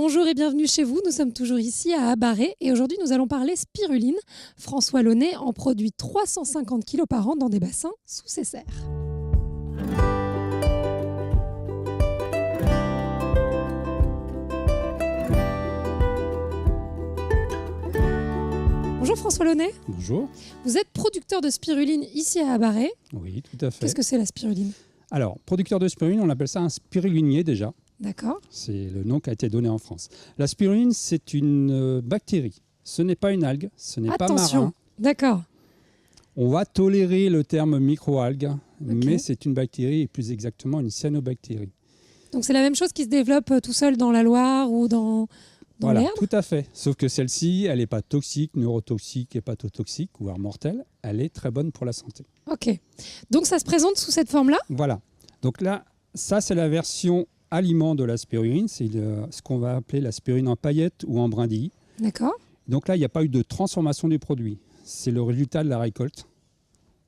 Bonjour et bienvenue chez vous. Nous sommes toujours ici à Abaret et aujourd'hui nous allons parler spiruline. François Launay en produit 350 kg par an dans des bassins sous ses serres. Bonjour François Launay. Bonjour. Vous êtes producteur de spiruline ici à Abaret. Oui, tout à fait. Qu'est-ce que c'est la spiruline? Alors, producteur de spiruline, on appelle ça un spirulinier déjà. D'accord. C'est le nom qui a été donné en France. La spiruline, c'est une bactérie. Ce n'est pas une algue, ce n'est pas marin. D'accord. On va tolérer le terme microalgue, mais c'est une bactérie et plus exactement une cyanobactérie. Donc c'est la même chose qui se développe tout seul dans la Loire ou dans Voilà, l'herbe? tout à fait. Sauf que celle-ci, elle n'est pas toxique, neurotoxique, hépatotoxique, voire mortelle. Elle est très bonne pour la santé. Ok. Donc ça se présente sous cette forme-là? Voilà. Donc là, ça c'est la version aliment de la spiruline. C'est ce qu'on va appeler la spiruline en paillettes ou en brindilles. D'accord. Donc là, il n'y a pas eu de transformation du produit. C'est le résultat de la récolte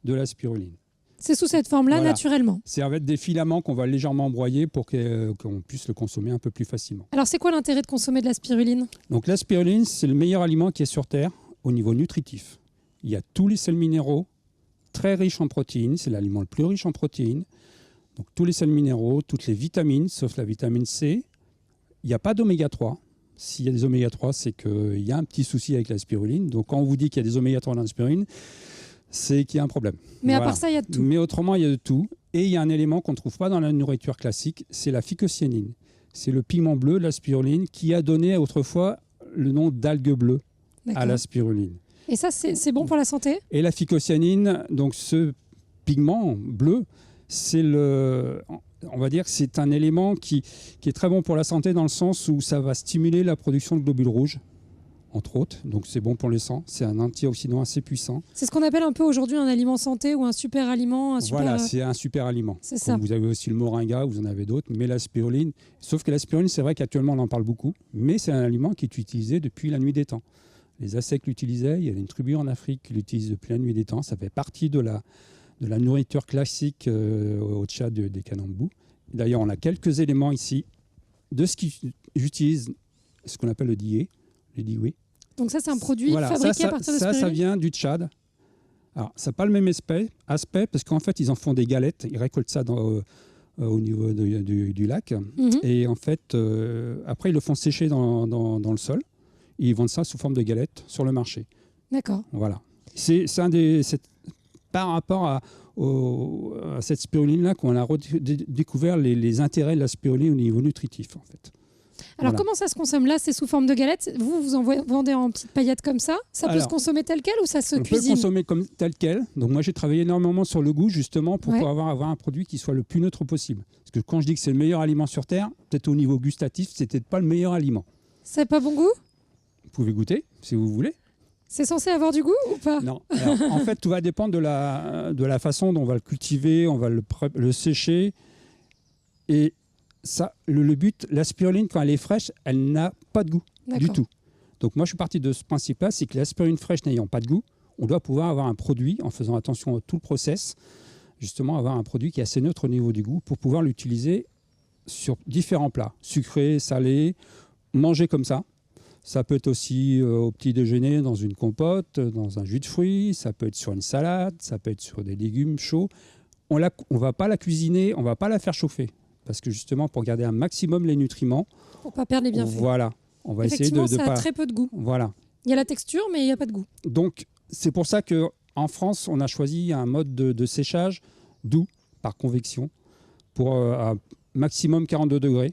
de la spiruline. C'est sous cette forme-là, Voilà. Naturellement. C'est avec des filaments qu'on va légèrement broyer pour qu'on puisse le consommer un peu plus facilement. Alors c'est quoi l'intérêt de consommer de la spiruline? Donc la spiruline, c'est le meilleur aliment qui est sur Terre au niveau nutritif. Il y a tous les sels minéraux, très riches en protéines. C'est l'aliment le plus riche en protéines. Donc tous les sels minéraux, toutes les vitamines, sauf la vitamine C. Il n'y a pas d'oméga 3. S'il y a des oméga 3, c'est qu'il y a un petit souci avec la spiruline. Donc quand on vous dit qu'il y a des oméga 3 dans la spiruline, c'est qu'il y a un problème. Mais Voilà. à part ça, il y a de tout. Mais autrement, il y a de tout. Et il y a un élément qu'on ne trouve pas dans la nourriture classique, c'est la phycocyanine. C'est le pigment bleu de la spiruline qui a donné autrefois le nom d'algue bleue à la spiruline. Et ça, c'est bon pour la santé? Et la phycocyanine, donc ce pigment bleu, on va dire que c'est un élément qui est très bon pour la santé dans le sens où ça va stimuler la production de globules rouges, entre autres. Donc c'est bon pour le sang. C'est un antioxydant assez puissant. C'est ce qu'on appelle un peu aujourd'hui un aliment santé ou un super aliment. Voilà, c'est un super aliment. C'est ça. Vous avez aussi le moringa, vous en avez d'autres, mais la spiruline. Sauf que la spiruline, c'est vrai qu'actuellement on en parle beaucoup, mais c'est un aliment qui est utilisé depuis la nuit des temps. Les Aztèques l'utilisaient, il y a une tribu en Afrique qui l'utilise depuis la nuit des temps. Ça fait partie de la nourriture classique au Tchad des Kanambous. D'ailleurs, on a quelques éléments ici de ce qu'ils utilisent, ce qu'on appelle le dié. Le dié. Donc ça, c'est un produit fabriqué à partir de spiruline? Ça vient du Tchad. Alors, ça n'a pas le même aspect parce qu'en fait, ils en font des galettes. Ils récoltent ça au niveau du lac. Et en fait, après, ils le font sécher dans le sol. Et ils vendent ça sous forme de galettes sur le marché. D'accord. Voilà. C'est par rapport à cette spiruline-là qu'on a découvert les intérêts de la spiruline au niveau nutritif, en fait. Alors, voilà. Comment ça se consomme? Là, c'est sous forme de galettes. Vous en vendez en petites paillettes comme ça? Ça peut se consommer tel quel ou ça se cuisine? On peut le consommer comme tel quel. Donc moi, j'ai travaillé énormément sur le goût, justement, pour pouvoir avoir un produit qui soit le plus neutre possible. Parce que quand je dis que c'est le meilleur aliment sur Terre, peut-être au niveau gustatif, c'est peut-être pas le meilleur aliment. Ça n'a pas bon goût? Vous pouvez goûter, si vous voulez. C'est censé avoir du goût ou pas? Non. Alors, en fait, tout va dépendre de la façon dont on va le cultiver, on va le sécher. Et ça, le but, la spiruline, quand elle est fraîche, elle n'a pas de goût du tout. Donc moi, je suis parti de ce principe-là, c'est que la spiruline fraîche n'ayant pas de goût, on doit pouvoir avoir un produit, en faisant attention à tout le process, justement avoir un produit qui est assez neutre au niveau du goût pour pouvoir l'utiliser sur différents plats, sucrés, salés, manger comme ça. Ça peut être aussi au petit déjeuner dans une compote, dans un jus de fruits, ça peut être sur une salade, ça peut être sur des légumes chauds. On ne va pas la cuisiner, on ne va pas la faire chauffer. Parce que justement, pour garder un maximum les nutriments... Pour ne pas perdre les bienfaits. Voilà. On va essayer de ça a très peu de goût. Voilà. Il y a la texture, mais il n'y a pas de goût. Donc, c'est pour ça qu'en France, on a choisi un mode de séchage doux, par convection, pour un maximum 42 degrés,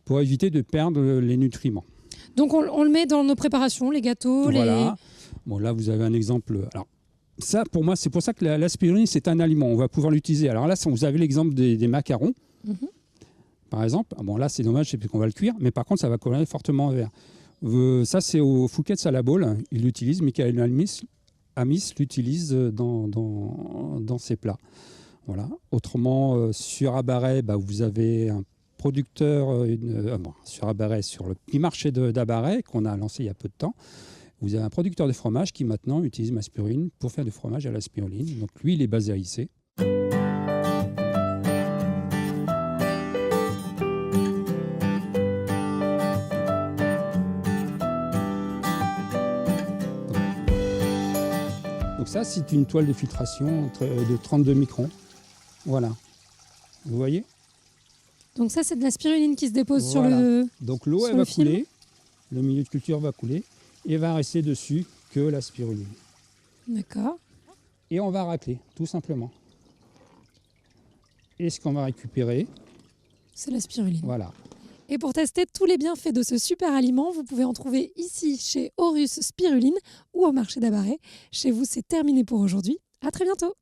pour éviter de perdre les nutriments. Donc on le met dans nos préparations, les gâteaux, voilà. Bon, là, vous avez un exemple. Alors, ça, pour moi, c'est pour ça que la spiruline, c'est un aliment. On va pouvoir l'utiliser. Alors là, vous avez l'exemple des macarons, par exemple. Bon, là, c'est dommage, c'est qu'on va le cuire. Mais par contre, ça va coller fortement en verre. Ça, c'est au Fouquet de Salabol. Il l'utilise. Michael Amis l'utilise dans ses plats. Voilà. Autrement, sur Abaret, vous avez un producteur sur Abaret, sur le petit marché d'Abaret qu'on a lancé il y a peu de temps. Vous avez un producteur de fromage qui maintenant utilise ma spiruline pour faire du fromage à la spiruline. Donc lui, il est basé à Issy. Donc ça, c'est une toile de filtration de 32 microns. Voilà. Vous voyez? Donc ça, c'est de la spiruline qui se dépose Voilà. sur le... Donc l'eau, elle va couler, le milieu de culture va couler, et va rester dessus que la spiruline. D'accord. Et on va racler, tout simplement. Et ce qu'on va récupérer, c'est la spiruline. Voilà. Et pour tester tous les bienfaits de ce super aliment, vous pouvez en trouver ici chez Horus Spiruline ou au marché d'Abaré. Chez vous, c'est terminé pour aujourd'hui. À très bientôt.